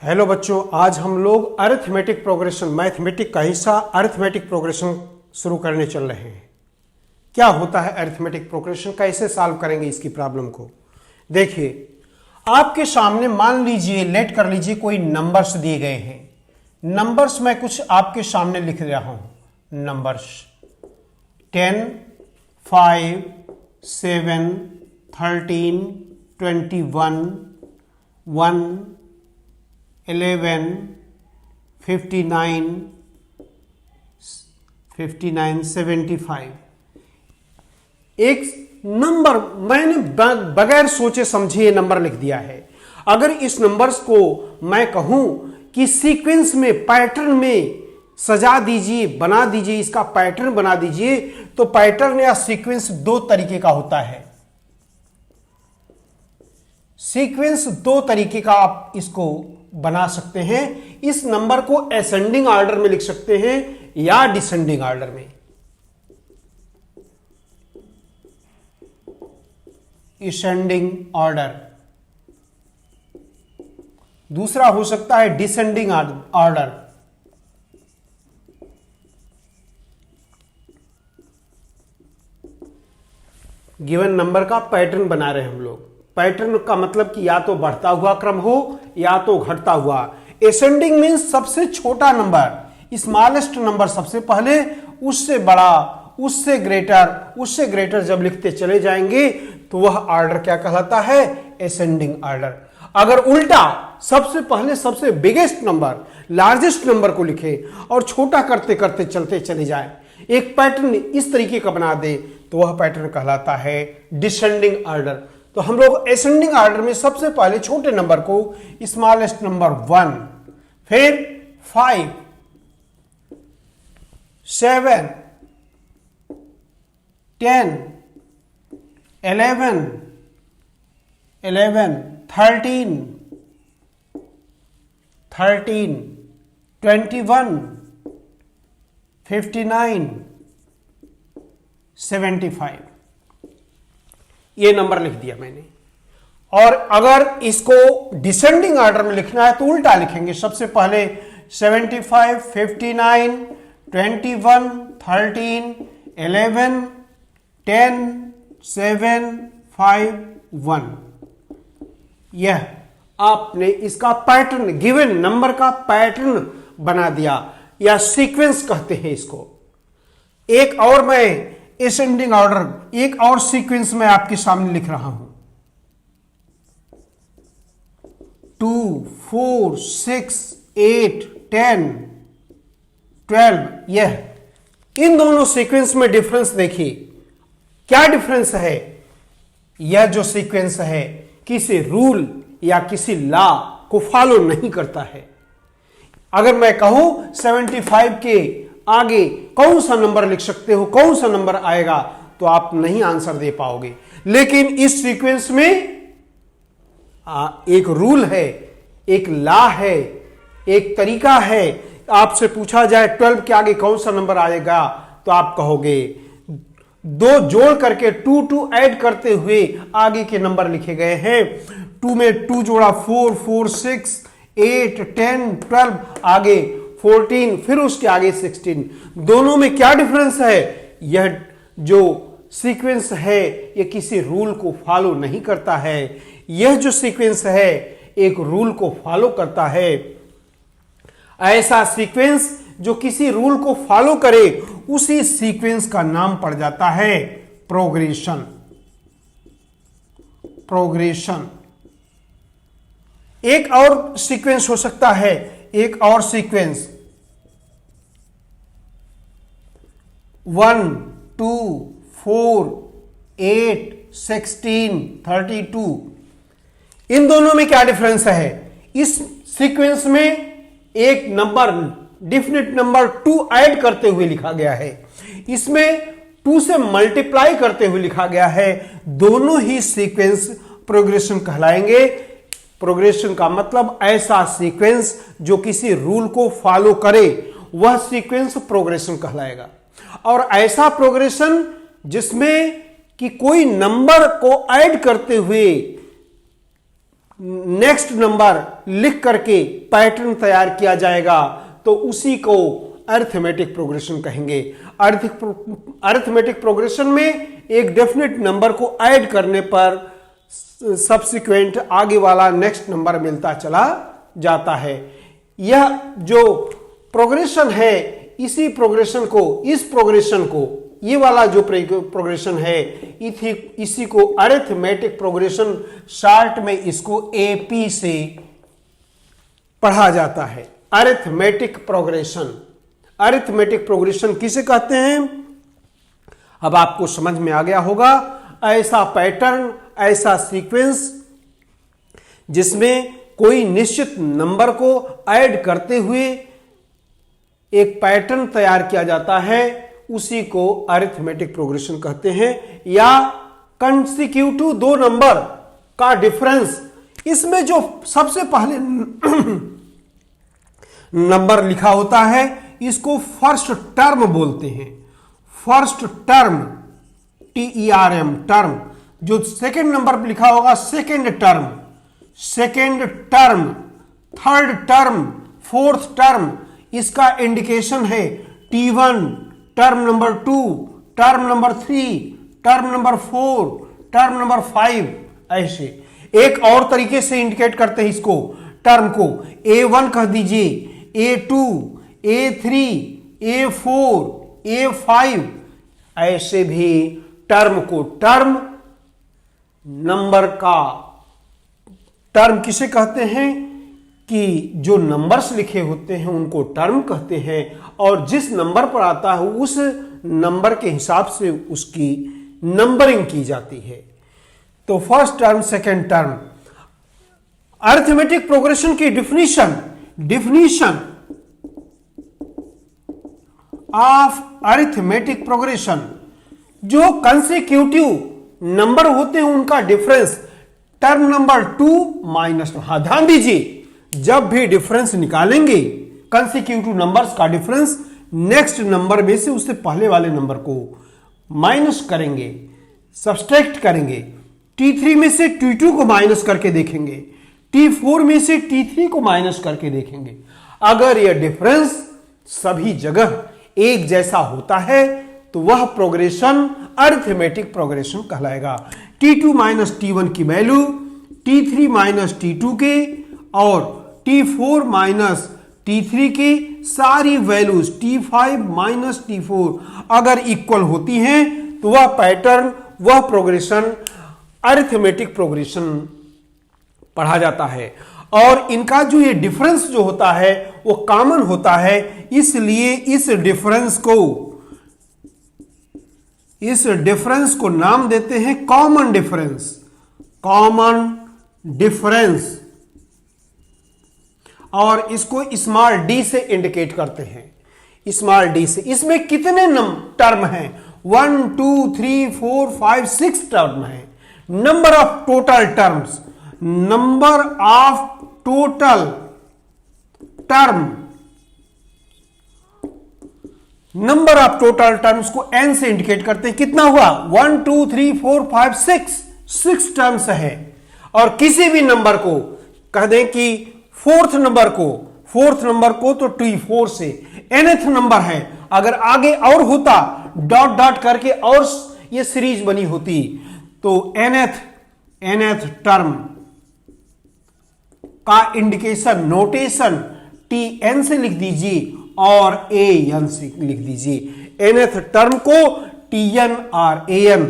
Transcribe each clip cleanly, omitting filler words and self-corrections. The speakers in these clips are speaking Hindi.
हेलो बच्चों, आज हम लोग अरिथमेटिक प्रोग्रेशन, मैथमेटिक का हिस्सा अरिथमेटिक प्रोग्रेशन शुरू करने चल रहे हैं। क्या होता है अरिथमेटिक प्रोग्रेशन, कैसे सॉल्व करेंगे इसकी प्रॉब्लम को। देखिए, आपके सामने मान लीजिए, लेट कर लीजिए, कोई नंबर्स दिए गए हैं। नंबर्स मैं कुछ आपके सामने लिख रहा हूं। नंबर्स 10, 5, 7, 13, 21, 1, 11, 59, 75। एक नंबर मैंने बगैर सोचे समझे ये नंबर लिख दिया है। अगर इस नंबर्स को मैं कहूं कि सीक्वेंस में, पैटर्न में सजा दीजिए, बना दीजिए, इसका पैटर्न बना दीजिए, तो पैटर्न या सीक्वेंस दो तरीके का होता है। सीक्वेंस दो तरीके का आप इसको बना सकते हैं। इस नंबर को असेंडिंग ऑर्डर में लिख सकते हैं या डिसेंडिंग ऑर्डर में। Ascending order. दूसरा हो सकता है डिसेंडिंग ऑर्डर। गिवन नंबर का पैटर्न बना रहे हैं हम लोग। पैटर्न का मतलब कि या तो बढ़ता हुआ क्रम हो या तो घटता हुआ। एसेंडिंग मीन्स सबसे छोटा नंबर, स्मॉलेस्ट नंबर सबसे पहले, उससे बड़ा, उससे ग्रेटर जब लिखते चले जाएंगे तो वह ऑर्डर क्या कहलाता है? Ascending order. अगर उल्टा, सबसे पहले सबसे बिगेस्ट नंबर, लार्जेस्ट नंबर को लिखे और छोटा करते करते चलते चले जाए, एक पैटर्न इस तरीके का बना दे, तो वह पैटर्न कहलाता है डिसेंडिंग ऑर्डर। तो हम लोग असेंडिंग ऑर्डर में सबसे पहले छोटे नंबर को, स्मॉलेस्ट नंबर 1, फिर 5, 7, 10, 11, 13, 21, 59, 75 ये नंबर लिख दिया मैंने। और अगर इसको डिसेंडिंग ऑर्डर में लिखना है तो उल्टा लिखेंगे। सबसे पहले 75, 59, 21, 13, 11, 10, 7, 5, 1। यह आपने इसका पैटर्न, गिवन नंबर का पैटर्न बना दिया, या सीक्वेंस कहते हैं इसको। एक और मैं असेंडिंग ऑर्डर, एक और सीक्वेंस में आपके सामने लिख रहा हूं। 2, 4, 6, 8, 10, 12। यह इन दोनों सीक्वेंस में डिफरेंस देखिए। क्या डिफरेंस है? यह जो सीक्वेंस है किसी रूल या किसी लॉ को फॉलो नहीं करता है। अगर मैं कहूं 75 के आगे कौन सा नंबर लिख सकते हो, कौन सा नंबर आएगा, तो आप नहीं आंसर दे पाओगे। लेकिन इस सीक्वेंस में एक रूल है, एक लॉ है, एक तरीका है। आपसे पूछा जाए 12 के आगे कौन सा नंबर आएगा, तो आप कहोगे, दो जोड़ करके 2 ऐड करते हुए आगे के नंबर लिखे गए हैं। 2 में 2 जोड़ा 4, 4, 6, 8, 10, 12, आगे 14, फिर उसके आगे 16। दोनों में क्या डिफरेंस है? यह जो सीक्वेंस है यह किसी रूल को फॉलो नहीं करता है। यह जो सीक्वेंस है एक रूल को फॉलो करता है। ऐसा सीक्वेंस जो किसी रूल को फॉलो करे, उसी सीक्वेंस का नाम पड़ जाता है प्रोग्रेशन। प्रोग्रेशन। एक और सीक्वेंस हो सकता है, एक और सीक्वेंस 1, 2, 4, 8, 16, 32। इन दोनों में क्या डिफरेंस है? इस सीक्वेंस में एक नंबर, डिफिनिट नंबर 2 ऐड करते हुए लिखा गया है, इसमें 2 से मल्टीप्लाई करते हुए लिखा गया है। दोनों ही सीक्वेंस प्रोग्रेशन कहलाएंगे। प्रोग्रेशन का मतलब ऐसा सीक्वेंस जो किसी रूल को फॉलो करे, वह सीक्वेंस प्रोग्रेशन कहलाएगा। और ऐसा प्रोग्रेशन जिसमें कि कोई नंबर को ऐड करते हुए नेक्स्ट नंबर लिख करके पैटर्न तैयार किया जाएगा, तो उसी को अरिथमेटिक प्रोग्रेशन कहेंगे। अरिथमेटिक प्रोग्रेशन में एक डेफिनेट नंबर को ऐड करने पर सब्सिक्वेंट आगे वाला नेक्स्ट नंबर मिलता चला जाता है। यह जो प्रोग्रेशन है, इसी प्रोग्रेशन को, इस प्रोग्रेशन को, ये वाला जो प्रोग्रेशन है, इसी को अरिथमेटिक प्रोग्रेशन, शॉर्ट में इसको एपी से पढ़ा जाता है। अरिथमेटिक प्रोग्रेशन, अरिथमेटिक प्रोग्रेशन किसे कहते हैं, अब आपको समझ में आ गया होगा। ऐसा पैटर्न, ऐसा सीक्वेंस जिसमें कोई निश्चित नंबर को ऐड करते हुए एक पैटर्न तैयार किया जाता है, उसी को अरिथमेटिक प्रोग्रेशन कहते हैं। या कंसेक्यूटिव दो नंबर का डिफरेंस, इसमें जो सबसे पहले नंबर लिखा होता है, इसको फर्स्ट टर्म बोलते हैं। First term, TERM, term. जो सेकेंड नंबर पर लिखा होगा, second term, second term, third term, fourth term, इसका इंडिकेशन है T1, term number 2, term number 3, term number 4, term number 5। ऐसे एक और तरीके से इंडिकेट करते हैं इसको, टर्म को A1 कह दीजिए, A2, A3, A4, A5। ऐसे भी टर्म को, टर्म नंबर का, टर्म किसे कहते हैं कि जो नंबर्स लिखे होते हैं उनको टर्म कहते हैं, और जिस नंबर पर आता है उस नंबर के हिसाब से उसकी नंबरिंग की जाती है। तो first term, second term. Arithmetic progression की डिफिनीशन ऑफ अरिथमेटिक प्रोग्रेशन, जो कंसेक्यूटिव नंबर होते हैं उनका डिफरेंस टर्म नंबर 2 माइनस 2। हाँ, ध्यान दीजिए, जब भी डिफरेंस निकालेंगे कंसेक्यूटिव नंबर्स का डिफरेंस, नेक्स्ट नंबर में से उससे पहले वाले नंबर को माइनस करेंगे, सब्सट्रैक्ट करेंगे। T3 में से T2 को माइनस करके देखेंगे, T4 में से T3 को माइनस करके देखेंगे। अगर यह डिफरेंस सभी जगह एक जैसा होता है तो वह प्रोग्रेशन अरिथमेटिक प्रोग्रेशन कहलाएगा। T2 माइनस T1 की वैल्यू T3 माइनस T2 के और T4 माइनस T3 की सारी वैल्यूज T5 माइनस T4 अगर इक्वल होती हैं तो वह पैटर्न, वह प्रोग्रेशन अरिथमेटिक प्रोग्रेशन पढ़ा जाता है। और इनका जो ये डिफरेंस जो होता है वो कॉमन होता है, इसलिए इस डिफरेंस को नाम देते हैं कॉमन डिफरेंस। कॉमन डिफरेंस, और इसको स्मॉल d से इंडिकेट करते हैं। स्मॉल d से। इसमें कितने टर्म हैं? 1 2 3 4 5 6 टर्म है। Number of total terms, number of total term, number of total terms को n से इंडिकेट करते हैं। कितना हुआ? 1 2 3 4 5 6 टर्म्स है। और किसी भी नंबर को कह दें कि फोर्थ नंबर को तो T4 से, nth नंबर है, अगर आगे और होता डॉट डॉट करके और ये सीरीज बनी होती तो nth टर्म का इंडिकेशन, नोटेशन Tn से लिख दीजिए और An से लिख दीजिए। nth टर्म को Tn और An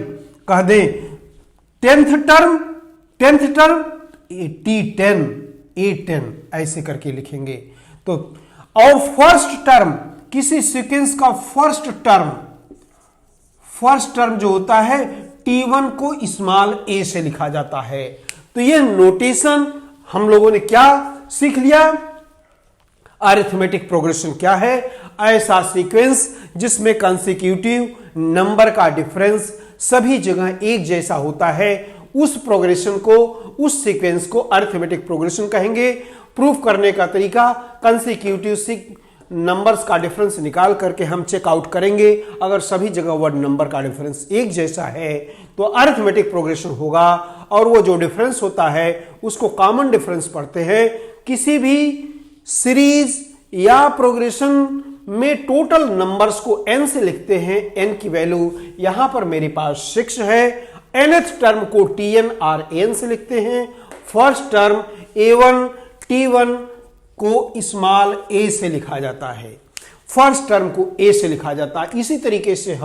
कह दें। टेंथ टर्म T10 A10 ऐसे करके लिखेंगे। तो और फर्स्ट टर्म, किसी सीक्वेंस का फर्स्ट टर्म जो होता है T1 को स्मॉल a से लिखा जाता है। तो ये नोटेशन हम लोगों ने क्या सीख लिया? अरिथमेटिक प्रोग्रेशन क्या है? ऐसा सीक्वेंस जिसमें कंसेक्यूटिव नंबर का डिफरेंस सभी जगह एक जैसा होता है, उस प्रोग्रेशन को, उस सीक्वेंस को अरिथमेटिक प्रोग्रेशन कहेंगे। प्रूफ करने का तरीका, कंसेक्यूटिव नंबर्स का डिफरेंस निकाल करके हम चेकआउट करेंगे। अगर सभी जगह वर्ड नंबर का डिफरेंस एक जैसा है तो अरिथमेटिक प्रोग्रेशन होगा, और वो जो डिफरेंस होता है उसको कॉमन डिफरेंस पढ़ते हैं। किसी भी सीरीज या प्रोग्रेशन में टोटल नंबर्स को n से लिखते हैं। n की वैल्यू यहां पर मेरे पास 6 है। nth टर्म को tn और an से लिखते हैं। फर्स्ट टर्म a1 t1 को स्मॉल a से लिखा जाता है। फर्स्ट टर्म को a से लिखा जाता है। इसी तरीके से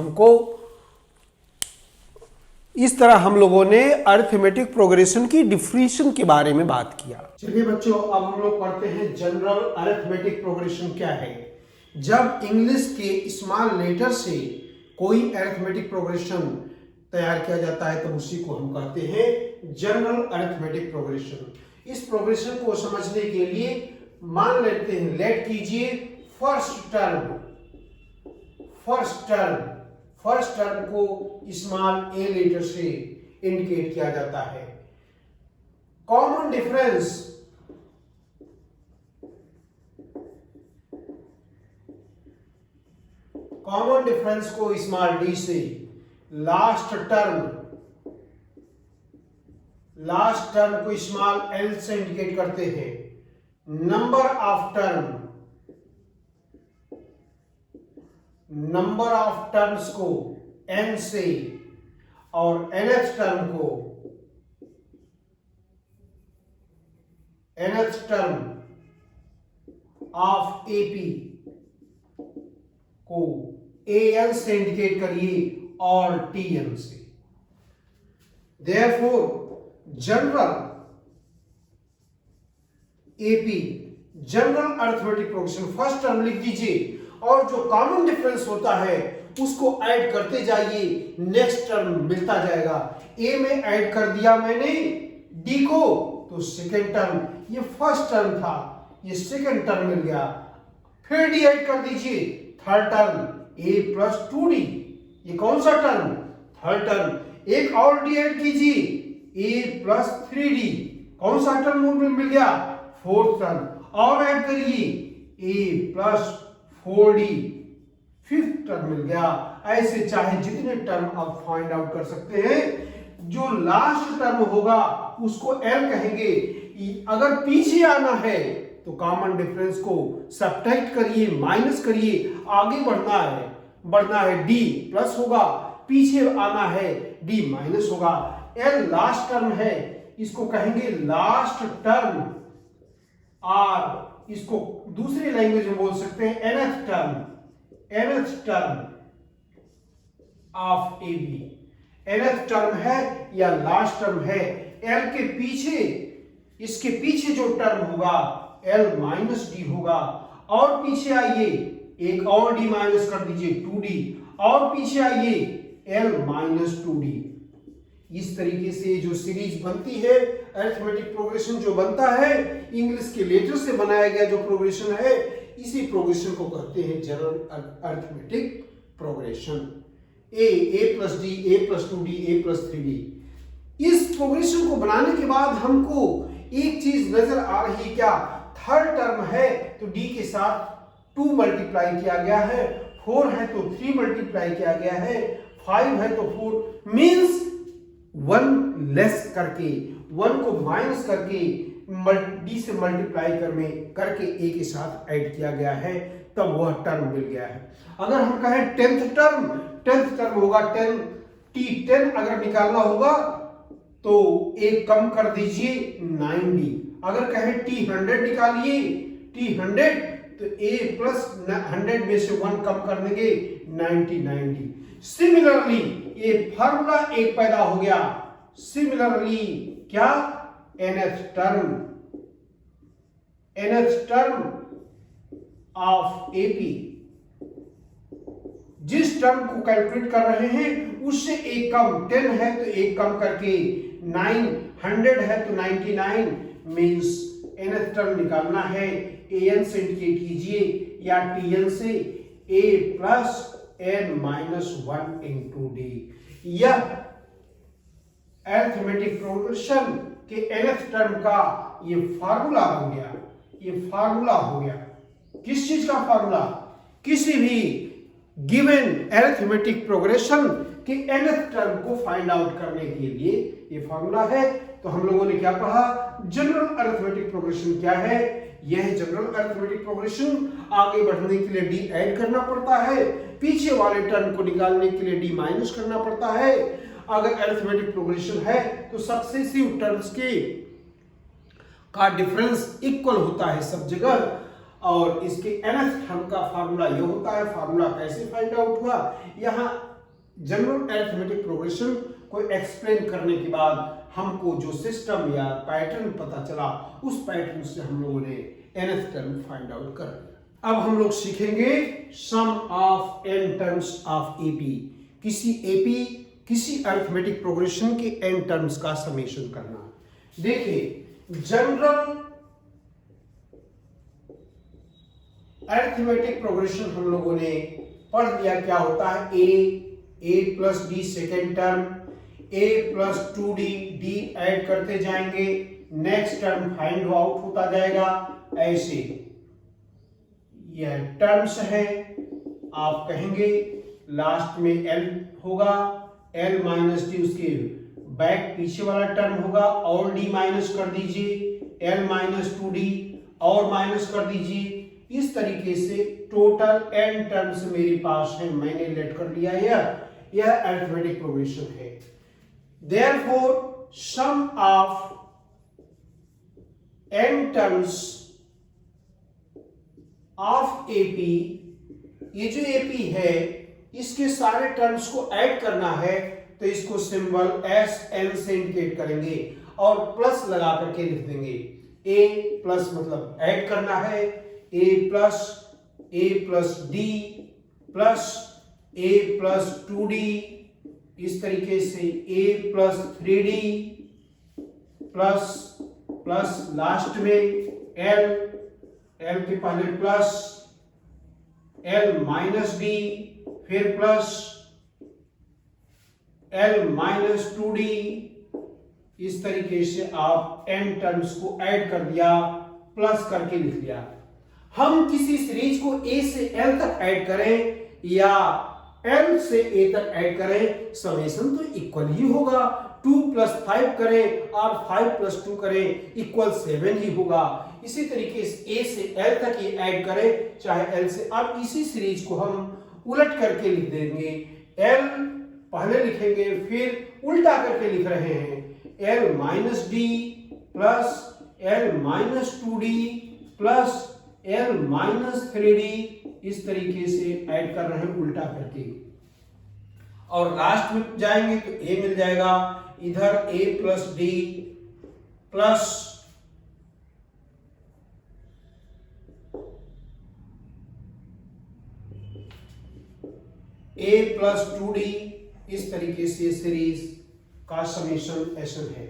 इस तरह हम लोगों ने अरिथमेटिक प्रोग्रेशन की डिफिनीशन के बारे में बात किया। चलिए बच्चों, अब हम लोग पढ़ते हैं जनरल अरिथमेटिक प्रोग्रेशन क्या है। जब इंग्लिश के स्मॉल लेटर से कोई अरिथमेटिक प्रोग्रेशन तैयार किया जाता है तो उसी को हम कहते हैं जनरल अरिथमेटिक प्रोग्रेशन। इस प्रोग्रेशन को समझने के लिए मान लेते हैं, लेट कीजिए फर्स्ट टर्म को स्मॉल ए लेटर से इंडिकेट किया जाता है। कॉमन डिफरेंस को स्मॉल डी से, लास्ट टर्म को स्मॉल एल से इंडिकेट करते हैं। नंबर ऑफ टर्म्स को n से और nth टर्म ऑफ एपी को an से इंडिकेट करिए और tn से। Therefore general AP general arithmetic progression first term लिख दीजिए और जो कॉमन डिफरेंस होता है उसको ऐड करते जाइए, नेक्स्ट टर्म मिलता जाएगा। ए में ऐड कर दिया मैंने डी को तो सेकेंड टर्म, ये फर्स्ट टर्म था, ये सेकेंड टर्म मिल गया। फिर डी ऐड कर दीजिए, थर्ड टर्म ए प्लस 2d, ये कौन सा टर्म? Third term. एक और डी ऐड कीजिए, ए प्लस 3d, कौन सा टर्म मिल गया? Fourth term. और ऐड करिए ए प्लस 4d, फिफ्थ टर्म मिल गया। ऐसे चाहे जितने टर्म आप फाइंड आउट कर सकते हैं। जो लास्ट टर्म होगा उसको एल कहेंगे। अगर पीछे आना है तो कॉमन डिफरेंस को सब्ट्रैक्ट करिए, माइनस करिए, आगे बढ़ना है डी प्लस होगा, पीछे आना है डी माइनस होगा। एल लास्ट टर्म है, इसको कहेंगे लास्ट टर्म, और इसको दूसरी लैंग्वेज में बोल सकते हैं nth term of A B. nth term है या लास्ट टर्म है। एल के पीछे, इसके पीछे जो टर्म होगा एल माइनस डी होगा। और पीछे आइए, एक और डी माइनस कर दीजिए 2d, और पीछे आइए एल माइनस 2d। इस तरीके से जो सीरीज बनती है, अरिथमेटिक प्रोग्रेशन जो बनता है, इंग्लिश के लेटर से बनाया गया जो प्रोग्रेशन है, इसी प्रोग्रेशन को कहते हैं जनरल अरिथमेटिक प्रोग्रेशन। ए प्लस डी, ए प्लस 2d, ए प्लस 3d। इस प्रोग्रेशन को बनाने के बाद हमको एक चीज नजर आ रही है, क्या? थर्ड टर्म है तो डी के साथ 2 मल्टीप्लाई किया गया है, 4 है तो 3 मल्टीप्लाई किया गया है, 5 है तो 4, मीन्स 1 लेस करके, 1 को माइनस करके डी से मल्टीप्लाई करके ए के साथ ऐड किया गया है, तब वह टर्म मिल गया है। अगर हम कहें टेंथ टर्म होगा 10 अगर निकालना होगा तो एक कम कर दीजिए 9d। अगर कहें t100 निकालिए, t100 तो a प्लस 100 में से 1 कम कर देंगे 99d। सिमिलरली ये फार्मूला एक पैदा हो गया। सिमिलरली क्या? nth टर्म ऑफ एपी, जिस टर्म को कैलकुलेट कर रहे हैं उससे एक कम, 10 है तो एक कम करके 900 है तो 99, मीन्स nth टर्म निकालना है, an से इंडिकेट कीजिए या tn से, a plus n minus 1 into d. यह अरिथमेटिक प्रोग्रेशन के nth टर्म का ये फार्मूला बन गया, ये फार्मूला हो गया। किस चीज का फार्मूला? किसी भी गिवन अरिथमेटिक प्रोग्रेशन कि nth टर्म को फाइंड आउट करने के लिए ये फॉर्मूला है। तो हम लोगों ने क्या पढ़ा, जनरल अरिथमेटिक प्रोग्रेशन क्या है, यह जनरल अरिथमेटिक प्रोग्रेशन। आगे बढ़ने के लिए डी ऐड करना पड़ता है, पीछे वाले टर्म को निकालने के लिए डी माइनस करना पड़ता है। अगर अरिथमेटिक प्रोग्रेशन है तो सक्सेसिव टर्म्स के का डिफरेंस इक्वल होता है सब जगह, और इसके nth टर्म का फार्मूला ये होता है। फार्मूला कैसे फाइंड आउट हुआ, यहाँ जनरल अरिथमेटिक प्रोग्रेशन को एक्सप्लेन करने के बाद हमको जो सिस्टम या पैटर्न पता चला, उस पैटर्न से हम लोगों ने nth टर्म फाइंड आउट कर लिया। अब हम लोग सीखेंगे sum of n terms of AP. किसी अरिथमेटिक प्रोग्रेशन के n टर्म्स का समेशन करना। देखिए जनरल अरिथमेटिक प्रोग्रेशन हम लोगों ने पढ़ लिया, क्या होता है, a plus d second term, a plus 2d, d add करते जाएंगे, नेक्स्ट टर्म फाइंड आउट होता जाएगा। ऐसे यह टर्म्स है, आप कहेंगे लास्ट में l होगा, l माइनस डी उसके बैक पीछे वाला टर्म होगा, और d माइनस कर दीजिए, l माइनस 2d और माइनस कर दीजिए। इस तरीके से टोटल n टर्म्स मेरे पास है, मैंने लेट कर लिया। यह अरिथमेटिक प्रोग्रेशन है। Therefore, sum of n terms of AP, ये जो AP है इसके सारे टर्म्स को ऐड करना है, तो इसको सिंबल SN से इंडिकेट करेंगे और प्लस लगा करके लिख देंगे। A प्लस मतलब ऐड करना है, A plus D plus A plus 2D, इस तरीके से a plus 3d plus last में l के पहले प्लस l माइनस d, फिर प्लस l माइनस 2d। इस तरीके से आप n टर्म्स को ऐड कर दिया, प्लस करके लिख दिया। हम किसी सीरीज को a से l तक ऐड करें या n से a तक ऐड करें, समेशन तो इक्वल ही होगा। 2 प्लस 5 करें और 5 प्लस 2 करें, इक्वल 7 ही होगा। इसी तरीके से a से l तक ये ऐड करें चाहे l से। अब इसी सीरीज को हम उलट करके लिख देंगे, l पहले लिखेंगे फिर उल्टा करके लिख रहे हैं, l minus D plus l minus 2d plus l minus 3d, इस तरीके से ऐड कर रहे हैं उल्टा करके। और लास्ट में जाएंगे तो a मिल जाएगा, इधर a plus D plus a plus 2d, इस तरीके से सीरीज का समेशन ऐसन है।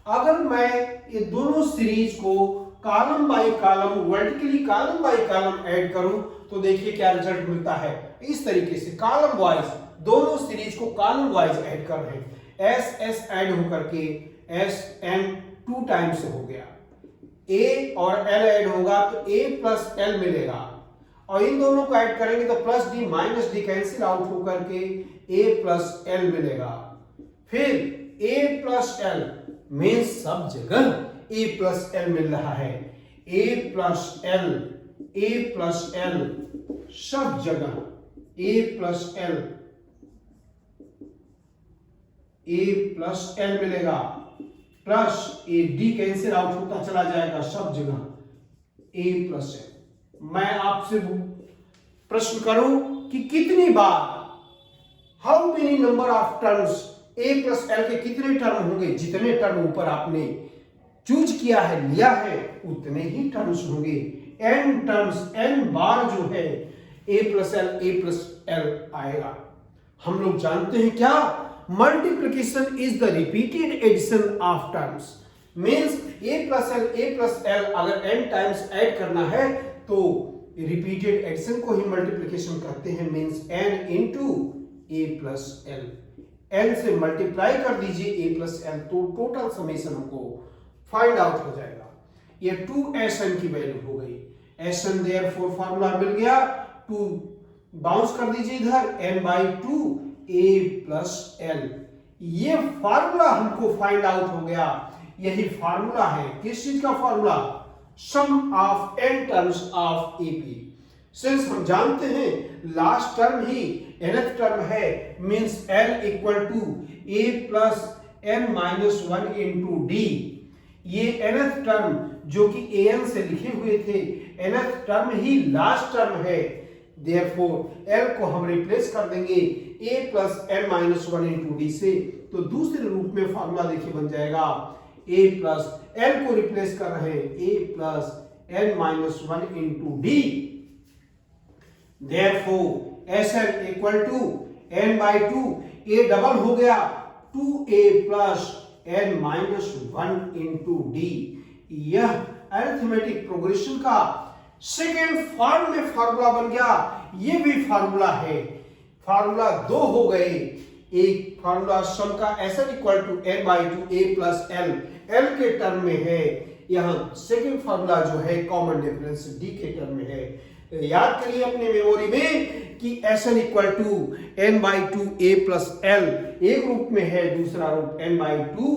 अगर मैं ये दोनों सीरीज को column by column, vertically column by column add करूं तो देखिए क्या रिजल्ट मिलता है। इस तरीके से कॉलम वाइज दोनों सीरीज को कॉलम वाइज ऐड कर रहे हैं, s ऐड होकर के sn 2 टाइम्स हो गया, a और l ऐड होगा तो a प्लस l मिलेगा, और इन दोनों को ऐड करेंगे तो plus d minus d cancel out होकर के a प्लस l मिलेगा। फिर a प्लस l मीन्स सब जगह a प्लस l मिल रहा है, a प्लस l सब जगह a प्लस l मिलेगा, plus a d cancel out होता चला जाएगा सब जगह a प्लस l। मैं आपसे प्रश्न करूं कि कितनी बार, how many number of terms, a plus l के कितने टर्म होंगे, जितने टर्म ऊपर आपने चूज किया है, लिया है, उतने ही टर्म्स होंगे। n टर्म्स, n बार जो है a प्लस l आएगा। हम लोग जानते हैं क्या, multiplication is the repeated addition of terms. Means a plus l अगर n टाइम्स ऐड करना है तो रिपीटेड एडिशन को ही मल्टीप्लिकेशन कहते हैं। Means n into a plus l, n से मल्टीप्लाई कर दीजिए a प्लस l, तो टोटल समेशन हमको फाइंड आउट हो जाएगा। ये 2sn की वैल्यू हो गई, sn देयरफॉर फार्मूला मिल गया, 2 बाउंस कर दीजिए इधर, n by 2 a plus l. ये फार्मूला हमको फाइंड आउट हो गया। यही फार्मूला है, किस चीज का formula? Sum of n terms of AP. Since हम जानते हैं लास्ट टर्म ही nth टर्म है, means l equal to a plus n minus 1 into d. ये nth टर्म जो कि an से लिखे हुए थे, nth टर्म ही लास्ट टर्म है। देयरफॉर l को हम रिप्लेस कर देंगे a plus n minus 1 into D से। तो दूसरे रूप में फार्मूला देखिए बन जाएगा a प्लस l को रिप्लेस कर रहे हैं a plus n minus 1 into d. Therefore SL equal to n by 2, a double हो गया 2a plus n minus 1 into d. यह अरिथमेटिक प्रोग्रेशन का सेकेंड फॉर्म में फार्मूला बन गया। ये भी फार्मूला है, फार्मूला दो हो गए। एक फार्मूला सम का SL equal to n by 2 a plus l, l के टर्म में है। यहाँ सेकेंड फार्मूला जो है कॉमन डिफरेंस d के टर्म में है। याद करिए अपने मेमोरी में कि SL equal to n by 2 a plus l एक रूप में है, दूसरा रूप n by 2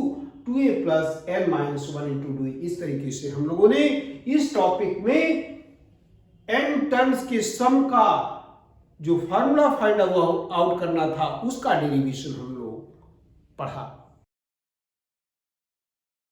2a plus n minus 1 into 2। इस तरीके से हम लोगों ने इस टॉपिक में n टर्म्स के सम का जो फार्मूला फाइंड आउट करना था उसका डेरिवेशन हम लोग पढ़ा।